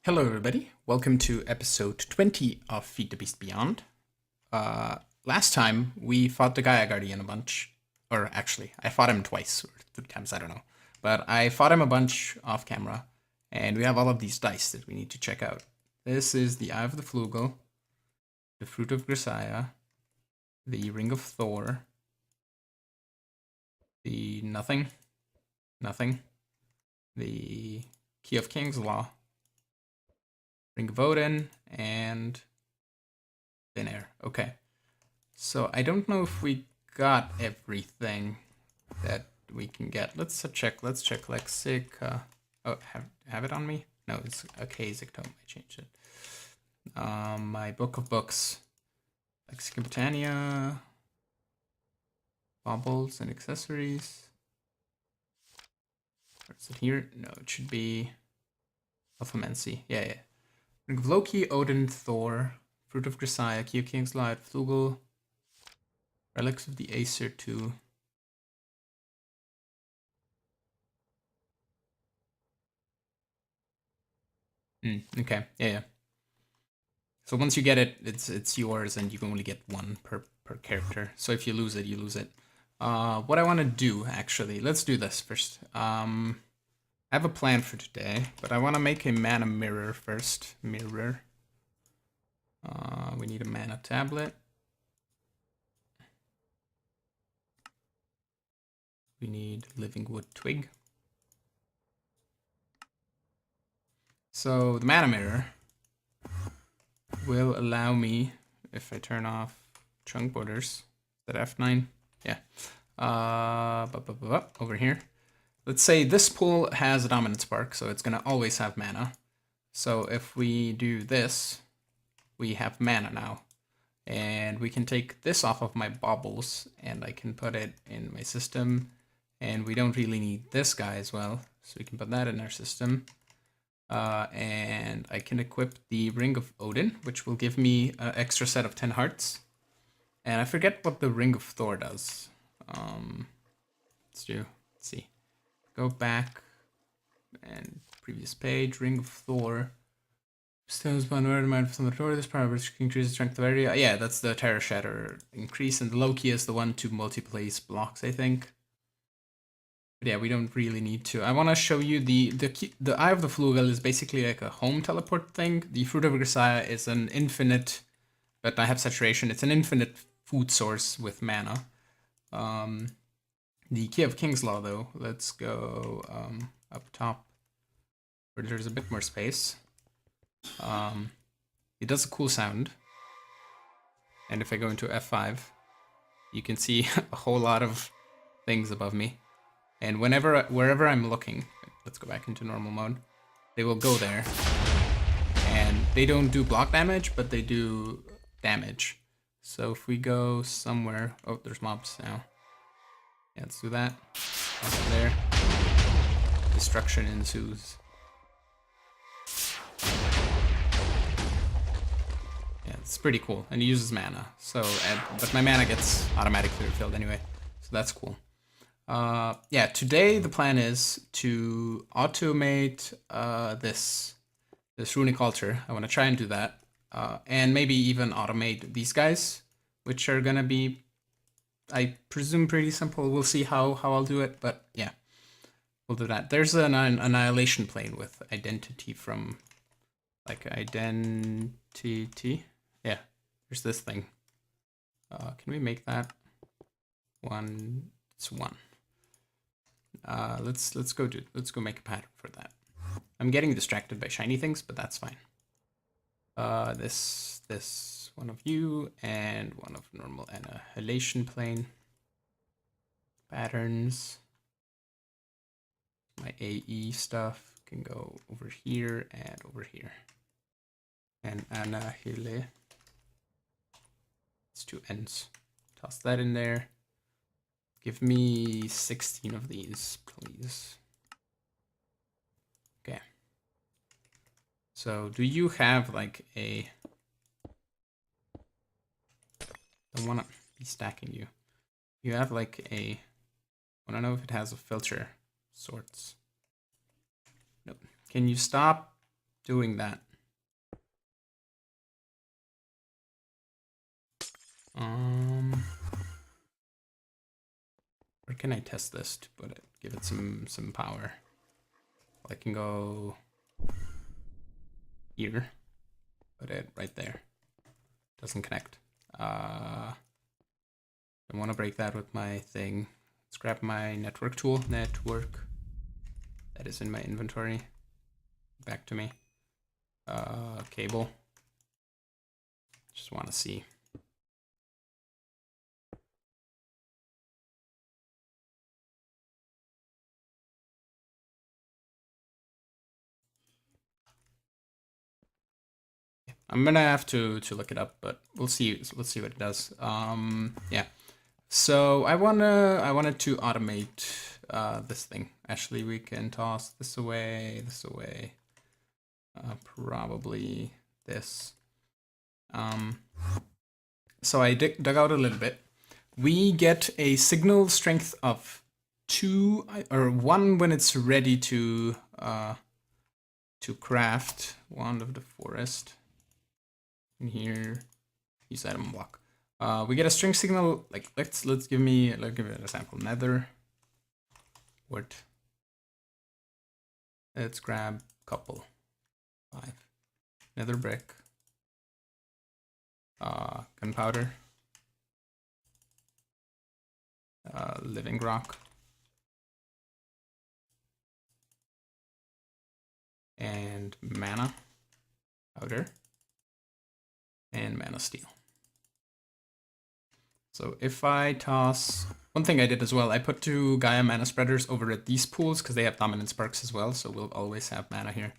Hello everybody, welcome to episode 20 of Feed the Beast Beyond. Last time we fought the Gaia Guardian a bunch, or actually I fought him twice, or 3 times, I don't know. But I fought him a bunch off camera, and we have all of these dice that we need to check out. This is the Eye of the Flugel, the Fruit of Grisaia, the Ring of Thor, the Nothing, the Key of King's Law, Ring of Odin, and Thin Air. Okay. So I don't know if we got everything that we can get. Let's check. Let's check Lexic. Oh, have it on me? No, it's okay. Zictome. I changed it. My book of books. Lexic and Botania. Baubles and accessories. Or is it here? No, it should be Alphamancy. Yeah. Ring of Loki, Odin, Thor, Fruit of Grisaia, Key of King's Light, Flugel, Relics of the Acer 2. Okay, yeah. So once you get it, it's yours, and you can only get one per character. So if you lose it, you lose it. What I want to do, actually, let's do this first. I have a plan for today, but I want to make a mana mirror first. Mirror. We need a mana tablet. We need living wood twig. So the mana mirror will allow me, if I turn off chunk borders, is that F9? Yeah. Over here. Let's say this pool has a dominant spark, so it's gonna always have mana. So if we do this, we have mana now. And we can take this off of my baubles, and I can put it in my system. And we don't really need this guy as well, so we can put that in our system. And I can equip the Ring of Odin, which will give me an extra set of 10 hearts. And I forget what the Ring of Thor does. Let's see. Go back and previous page. Ring of Thor. Stones one word amount from the door. This power which increases the strength of area. Yeah, that's the Terror Shatter increase, and the Loki is the one to multi-place blocks, I think. But yeah, we don't really need to. I want to show you the Eye of the Flugel is basically like a home teleport thing. The Fruit of Grisaia is an infinite, but I have saturation. It's an infinite food source with mana. The Key of King's Law, though, let's go up top where there's a bit more space. It does a cool sound. And if I go into F5, you can see a whole lot of things above me. And wherever I'm looking, let's go back into normal mode, they will go there. And they don't do block damage, but they do damage. So if we go somewhere, oh, there's mobs now. Yeah, let's do that. Also there. Destruction ensues. Yeah, it's pretty cool, and it uses mana. So, but my mana gets automatically refilled anyway, so that's cool. Yeah, today the plan is to automate this runic altar. I want to try and do that, and maybe even automate these guys, which are gonna be, I presume, pretty simple. We'll see how I'll do it, but yeah, we'll do that. There's an annihilation plane with identity from, like, identity. Yeah, there's this thing. Can we make that one? It's 1. Let's go make a pattern for that. I'm getting distracted by shiny things, but that's fine. This one of you and one of normal annihilation plane. Patterns. My AE stuff can go over here and over here. And annihilate. It's 2 ends. Toss that in there. Give me 16 of these, please. Okay. So, do you have like a... Don't want to be stacking you. You have like a... I don't know if it has a filter sorts. Nope. Can you stop doing that. Where can I test this to put it? Give it some power. I can go here. Put it right there. Doesn't connect. Don't want to break that with my thing. Let's grab my network tool. Network. That is in my inventory. Back to me. Cable. Just want to see. I'm gonna have to look it up, but we'll see. Let's see what it does. Yeah. So I wanted to automate this thing. Actually, we can toss this away, probably this. So I dug out a little bit. We get a signal strength of 2 or 1 when it's ready to craft Wand of the Forest. In here, use item block. We get a string signal. Like let's give it an example. Nether wood. Let's grab couple 5 nether brick. Gunpowder. Living rock. And mana powder. And mana steel. So if I toss, one thing I did as well, I put 2 Gaia mana spreaders over at these pools because they have dominant sparks as well, so we'll always have mana here.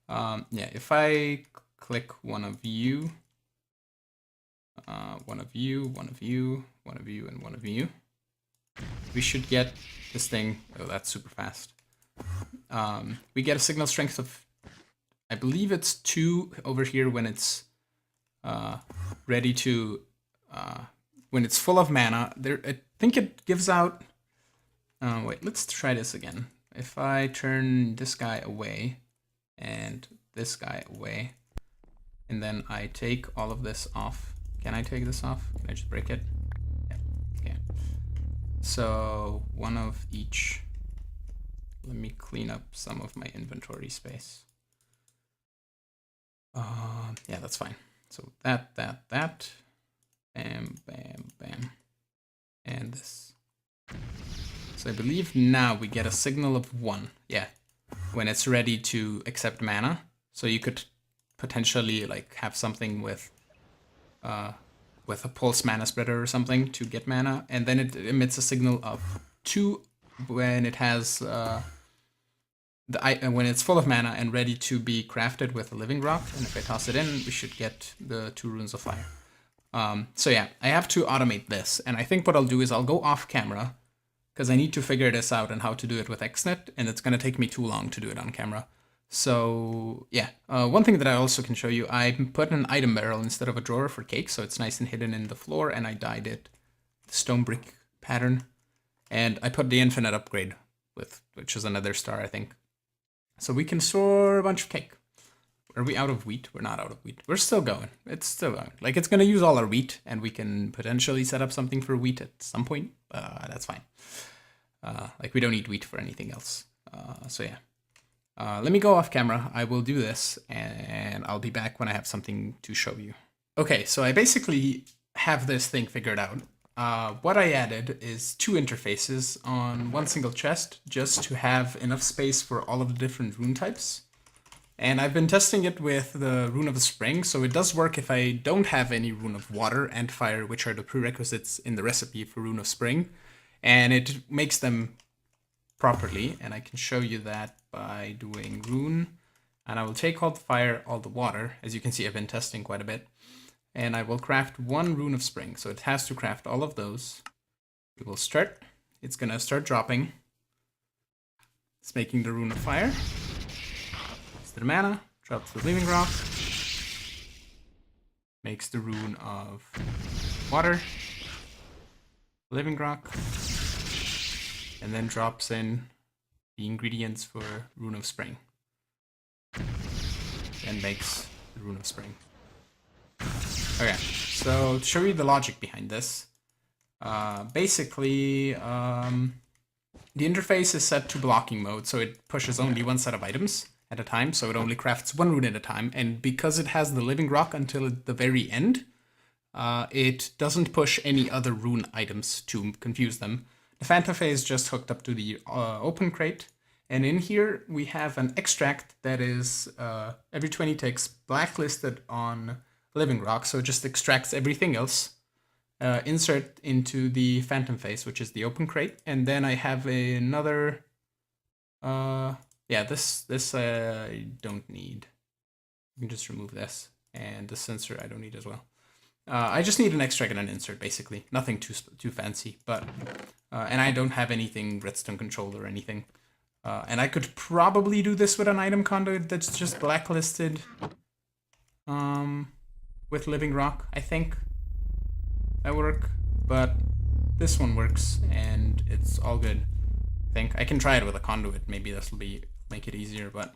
Yeah, if I click one of you, and one of you, we should get this thing. Oh, that's super fast. We get a signal strength of, I believe it's 2 over here when it's ready to, when it's full of mana. I think it gives out, wait, let's try this again. If I turn this guy away and this guy away, and then I take all of this off. Can I take this off? Can I just break it? Yeah, okay. So 1 of each. Let me clean up some of my inventory space. Yeah, that's fine. So that, bam, bam, bam, and this. So I believe now we get a signal of 1, yeah, when it's ready to accept mana. So you could potentially like have something with a pulse mana spreader or something to get mana, and then it emits a signal of 2 when it has when it's full of mana and ready to be crafted with a living rock. And if I toss it in, we should get the 2 runes of fire. So yeah, I have to automate this, and I think what I'll do is I'll go off camera because I need to figure this out and how to do it with Xnet, and it's gonna take me too long to do it on camera. So yeah, one thing that I also can show you, I put an item barrel instead of a drawer for cake, so it's nice and hidden in the floor, and I dyed it the stone brick pattern, and I put the infinite upgrade which is another star, I think. So we can store a bunch of cake. Are we out of wheat? We're not out of wheat. We're still going. It's still going. Like, it's going to use all our wheat, and we can potentially set up something for wheat at some point. That's fine. Like, we don't need wheat for anything else. So yeah. Let me go off camera. I will do this, and I'll be back when I have something to show you. Okay, so I basically have this thing figured out. What I added is 2 interfaces on 1 single chest, just to have enough space for all of the different rune types. And I've been testing it with the Rune of the Spring, so it does work if I don't have any Rune of Water and Fire, which are the prerequisites in the recipe for Rune of Spring. And it makes them properly, and I can show you that by doing Rune. And I will take all the Fire, all the Water. As you can see, I've been testing quite a bit. And I will craft 1 Rune of Spring, so it has to craft all of those. We will start. It's gonna start dropping. It's making the Rune of Fire. The mana, drops the living rock, makes the rune of water, living rock, and then drops in the ingredients for Rune of Spring. and makes the Rune of Spring. Okay, so to show you the logic behind this, basically, the interface is set to blocking mode, so it pushes only one set of items at a time, so it only crafts one rune at a time, and because it has the living rock until the very end, it doesn't push any other rune items to confuse them. The Phantom Phase is just hooked up to the open crate, and in here we have an extract that is every 20 ticks blacklisted on living rock, so it just extracts everything else. Insert into the Phantom Phase, which is the open crate, and then I have another. Yeah, this I don't need. You can just remove this, and the sensor I don't need as well. I just need an extract and an insert, basically. Nothing too fancy, but and I don't have anything redstone controlled or anything. And I could probably do this with an item conduit that's just blacklisted with living rock, I think. That work, but this one works and it's all good. I think I can try it with a conduit. Maybe this will make it easier. But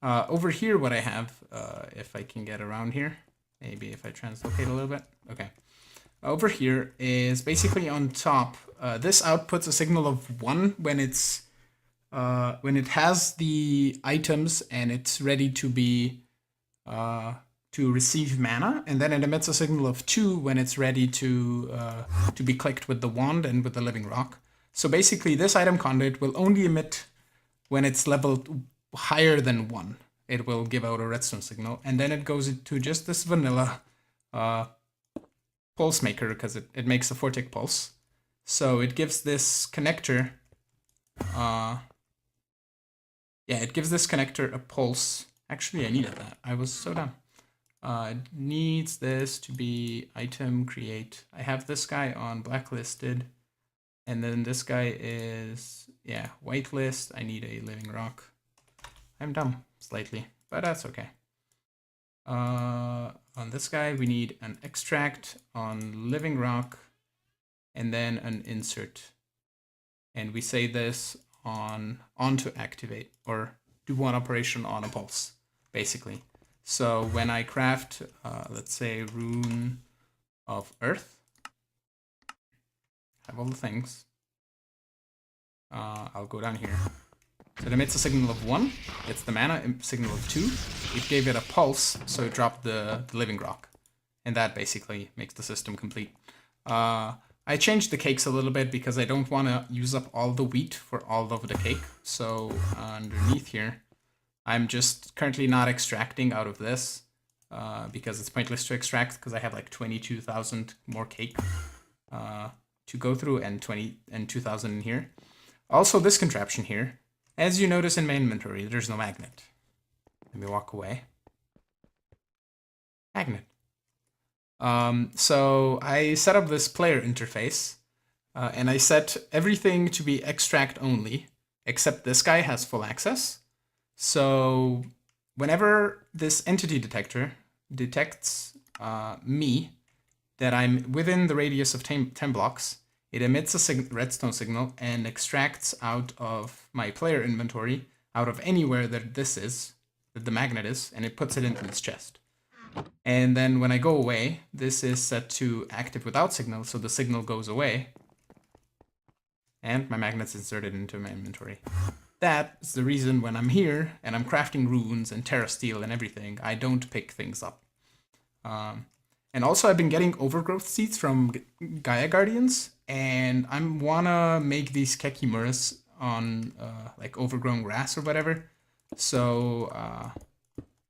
over here, what I have, if I can get around here, maybe if I translocate a little bit. Okay, over here is basically on top. This outputs a signal of 1 when it's when it has the items and it's ready to be to receive mana, and then it emits a signal of 2 when it's ready to be clicked with the wand and with the living rock. So basically, this item conduit will only emit when it's leveled higher than 1. It will give out a redstone signal, and then it goes into just this vanilla pulse maker because it makes a 4-tick pulse. So it gives this connector, it gives this connector a pulse. Actually, I needed that. I was so dumb. It needs this to be item create. I have this guy on blacklisted, and then this guy is, whitelist. I need a living rock. I'm dumb slightly, but that's okay. On this guy, we need an extract on living rock, and then an insert. And we say this on to activate, or do one operation on a pulse, basically. So when I craft, let's say, Rune of Earth, have all the things, I'll go down here. So it emits a signal of 1, it's the mana, signal of 2, it gave it a pulse, so it dropped the living rock. And that basically makes the system complete. I changed the cakes a little bit because I don't want to use up all the wheat for all of the cake. So underneath here, I'm just currently not extracting out of this because it's pointless to extract because I have like 22,000 more cake to go through and 2,000 in here. Also this contraption here, as you notice in my inventory, there's no magnet. Let me walk away. Magnet. So I set up this player interface and I set everything to be extract only, except this guy has full access. So whenever this entity detector detects me, that I'm within the radius of 10 blocks, it emits a redstone signal and extracts out of my player inventory, out of anywhere that this is, that the magnet is, and it puts it into its chest. And then when I go away, this is set to active without signal, so the signal goes away, and my magnet's inserted into my inventory. That's the reason when I'm here and I'm crafting runes and terra steel and everything, I don't pick things up. And also I've been getting overgrowth seeds from Gaia Guardians, and I wanna make these kekimuras on like overgrown grass or whatever. So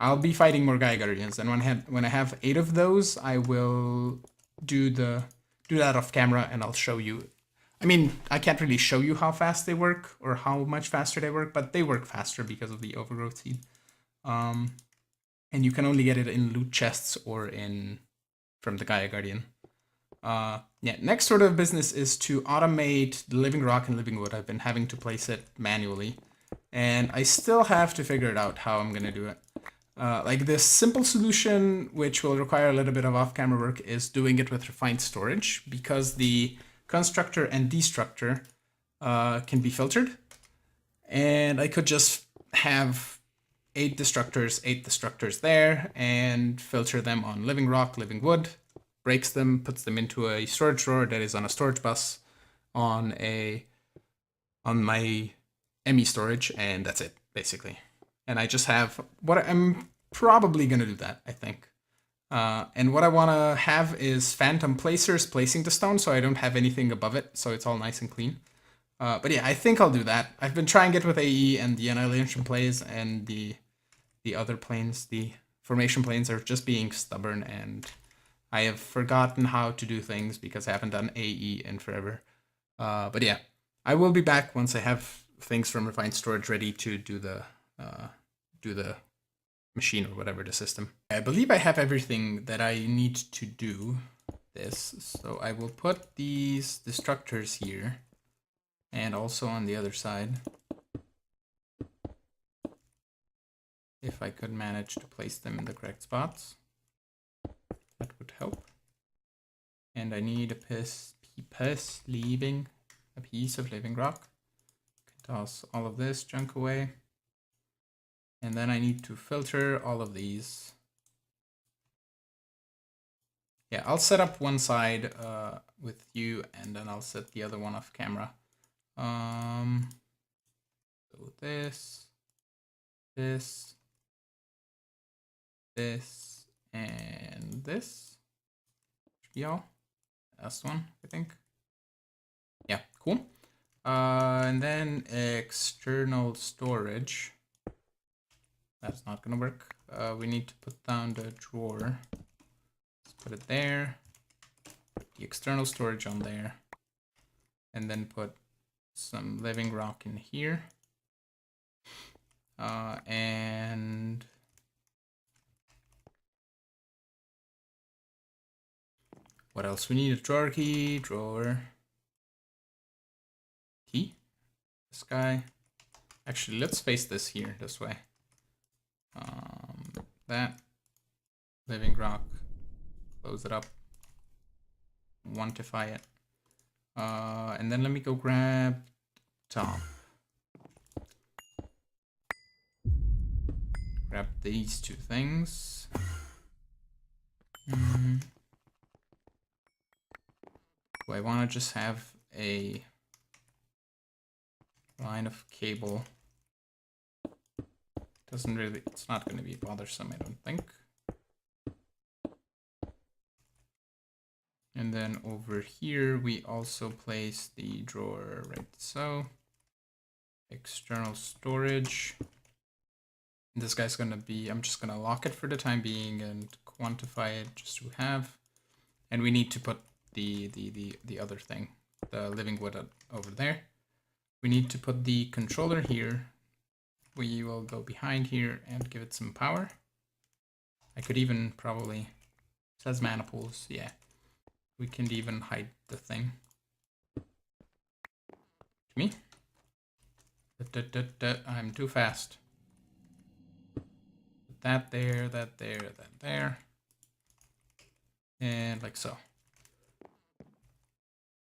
I'll be fighting more Gaia Guardians, and when I have 8 of those, I will do that off camera, and I'll show you. I mean, I can't really show you how fast they work or how much faster they work, but they work faster because of the overgrowth seed. And you can only get it in loot chests or from the Gaia Guardian. Next order of business is to automate the living rock and living wood. I've been having to place it manually, and I still have to figure it out how I'm gonna do it. Like this simple solution, which will require a little bit of off-camera work, is doing it with refined storage, because the constructor and destructor can be filtered, and I could just have 8 destructors there, and filter them on living rock, living wood, breaks them, puts them into a storage drawer that is on a storage bus on my ME storage, and that's it, basically. And I just have what I'm probably gonna do that, I think. And what I want to have is phantom placers placing the stone, so I don't have anything above it, so it's all nice and clean. But yeah, I think I'll do that. I've been trying it with AE and the Annihilation plays, and the other planes, the formation planes, are just being stubborn, and I have forgotten how to do things because I haven't done AE in forever. But yeah, I will be back once I have things from Refined Storage ready to do the machine or whatever, the system. I believe I have everything that I need to do this, so I will put these destructors here and also on the other side. If I could manage to place them in the correct spots, that would help. And I need a piece of living rock. Toss all of this junk away. And then I need to filter all of these. Yeah, I'll set up one side with you, and then I'll set the other one off camera. So this, and this should be all. Last one, I think. Yeah, cool. And then external storage. That's not gonna work. We need to put down the drawer. Let's put it there. Put the external storage on there. And then put some living rock in here. And what else? We need a drawer key, key. This guy. Actually, let's face this here, this way. That living rock. Close it up. Quantify it. And then let me go grab top. Grab these two things. Do I want to just have a line of cable? Doesn't really, it's not going to be bothersome, I don't think. And then over here, we also place the drawer right so. External storage. And this guy's going to be, I'm just going to lock it for the time being and quantify it just to have. And we need to put the other thing, the living wood over there. We need to put the controller here. We will go behind here and give it some power. I could even probably, it says mana pools, yeah. We can even hide the thing. Me? I'm too fast. That there, that there, that there. And like so.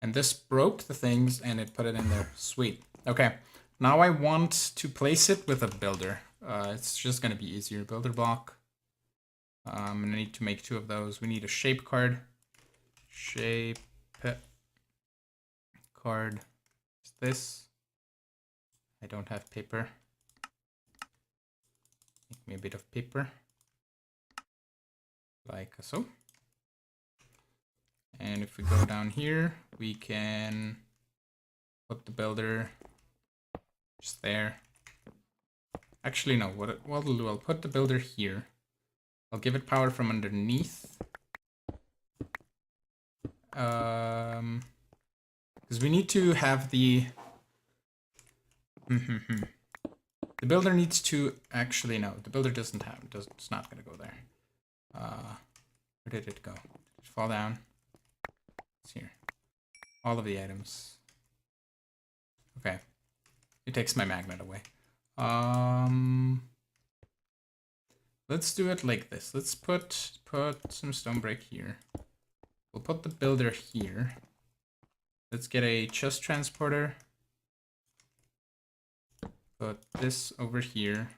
And this broke the things and it put it in there. Sweet. Okay. Now I want to place it with a builder. It's just going to be easier. Builder block. I'm going to need to make 2 of those. We need a shape card. Shape card. Is this? I don't have paper. Make me a bit of paper. Like so. And if we go down here, we can put the builder just there. Actually, no, what we'll do, I'll put the builder here. I'll give it power from underneath. Because we need to have the... The builder needs to... Actually, no, the builder doesn't have... It's not going to go there. Where did it go? Did it fall down? It's here. All of the items. Okay. It takes my magnet away. Let's do it like this. Let's put some stone brick here. We'll put the builder here. Let's get a chest transporter. Put this over here.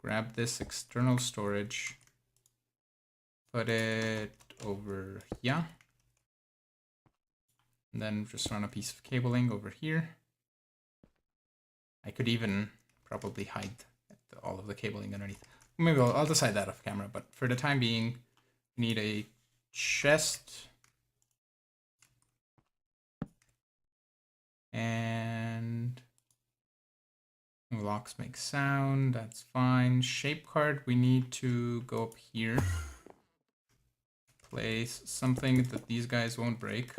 grab this external storage, put it over here, and then just run a piece of cabling over here. I could even probably hide all of the cabling underneath. Maybe I'll decide that off camera, but for the time being, we need a chest and locks make sound, that's fine. Shape card, we need to go up here, place something that these guys won't break,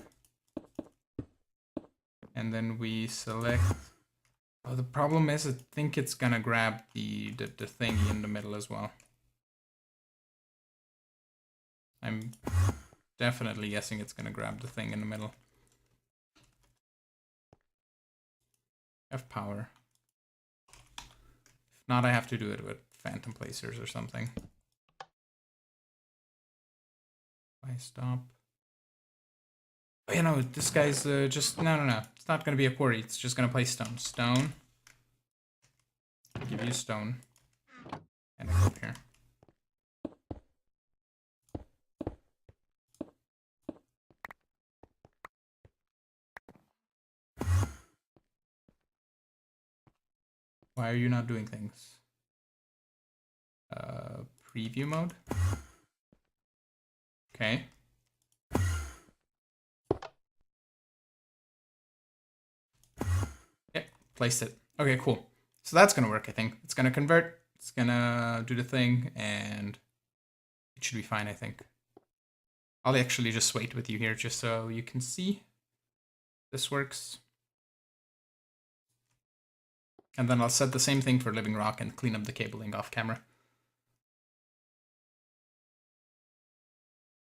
and then we select. Oh, the problem is I think it's gonna grab the thingy in the middle as well. I'm definitely guessing it's gonna grab the thing in the middle. F power. If not, I have to do it with phantom placers or something. I stop. Oh, you know, this guy's just no. It's not gonna be a quarry. It's just gonna play stone. Stone. I'll give you a stone, and I go up here. Why are you not doing things? Preview mode. Okay. Yep, placed it. Okay, cool. So that's gonna work, I think. It's gonna convert, it's gonna do the thing, and it should be fine, I think. I'll actually just wait with you here just so you can see this works. And then I'll set the same thing for living rock and clean up the cabling off camera.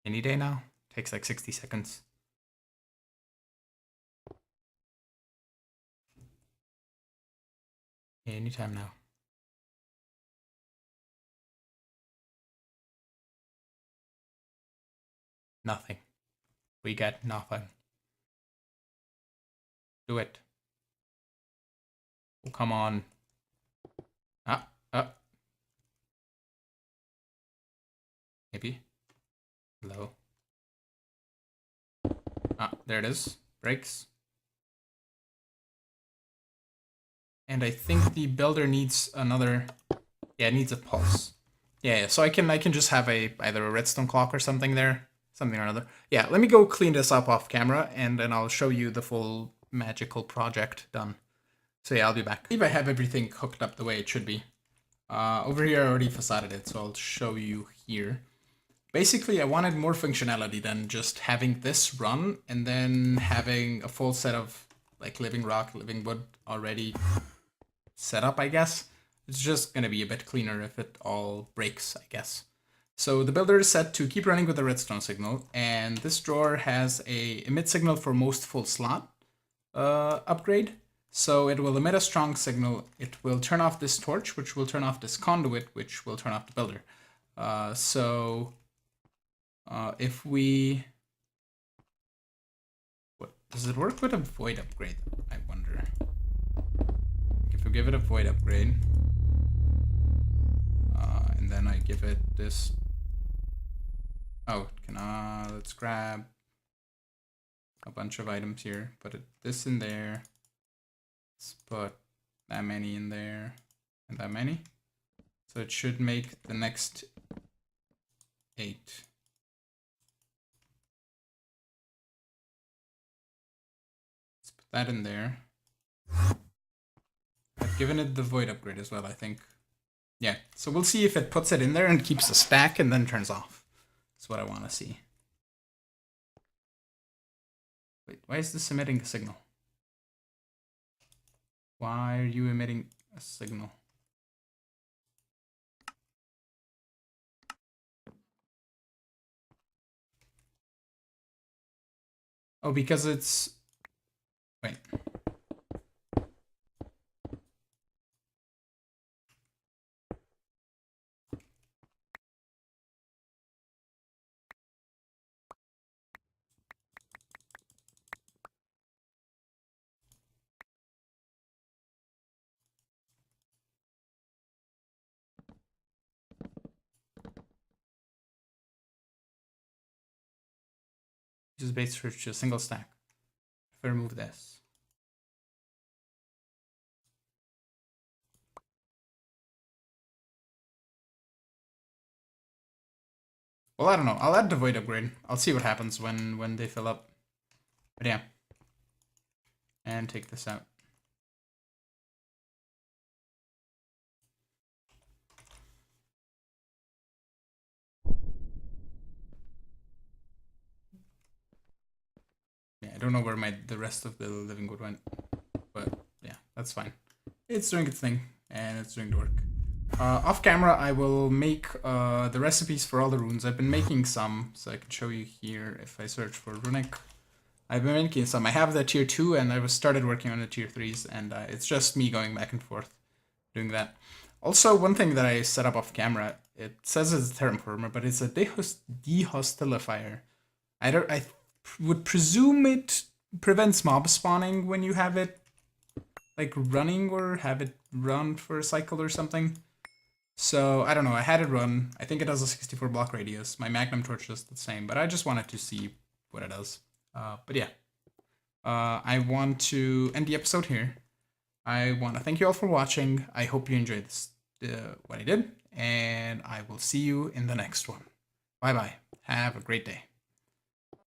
Any day now. Takes like 60 seconds. Anytime now. Nothing. We get nothing. Do it. Oh, come on. Maybe. Low. There it is. Breaks. And I think the builder needs another. Yeah, it needs a pulse. Yeah. So I can just have either a redstone clock or something there, something or another. Yeah. Let me go clean this up off camera, and then I'll show you the full magical project done. So yeah, I'll be back. I believe I have everything hooked up the way it should be. Over here I already facaded it, so I'll show you here. Basically, I wanted more functionality than just having this run and then having a full set of like living rock, living wood already set up, I guess. It's just gonna be a bit cleaner if it all breaks, I guess. So the builder is set to keep running with the redstone signal, and this drawer has a emit signal for most full slot upgrade. So it will emit a strong signal. It will turn off this torch, which will turn off this conduit, which will turn off the builder. If we... What, does it work with a void upgrade? I wonder. If we give it a void upgrade, and then I give it this... Oh, let's grab a bunch of items here. Put this in there. Let's put that many in there and that many. So it should make the next 8. Let's put that in there. I've given it the void upgrade as well, I think. Yeah, so we'll see if it puts it in there and keeps a stack and then turns off. That's what I want to see. Wait, why is this emitting a signal? Why are you emitting a signal? Oh, because it's... Wait. Just base search to a single stack. If I remove this. Well, I don't know. I'll add the void upgrade. I'll see what happens when they fill up. But yeah. And take this out. Yeah, I don't know where the rest of the living wood went. But yeah, that's fine. It's doing its thing, and it's doing the work. Off camera, I will make the recipes for all the runes. I've been making some, so I can show you here if I search for runic. I've been making some. I have the tier 2, and I was started working on the tier 3s, and it's just me going back and forth doing that. Also, one thing that I set up off camera, it says it's a terraformer, but it's a dehostilifier. I would presume it prevents mob spawning when you have it like running or have it run for a cycle or something. So I don't know, I had it run. I think it does a 64 block radius. My magnum torch does the same, but I just wanted to see what it does. But yeah, I want to end the episode here. I want to thank you all for watching. I hope you enjoyed this, what I did, and I will see you in the next one. Bye bye. Have a great day.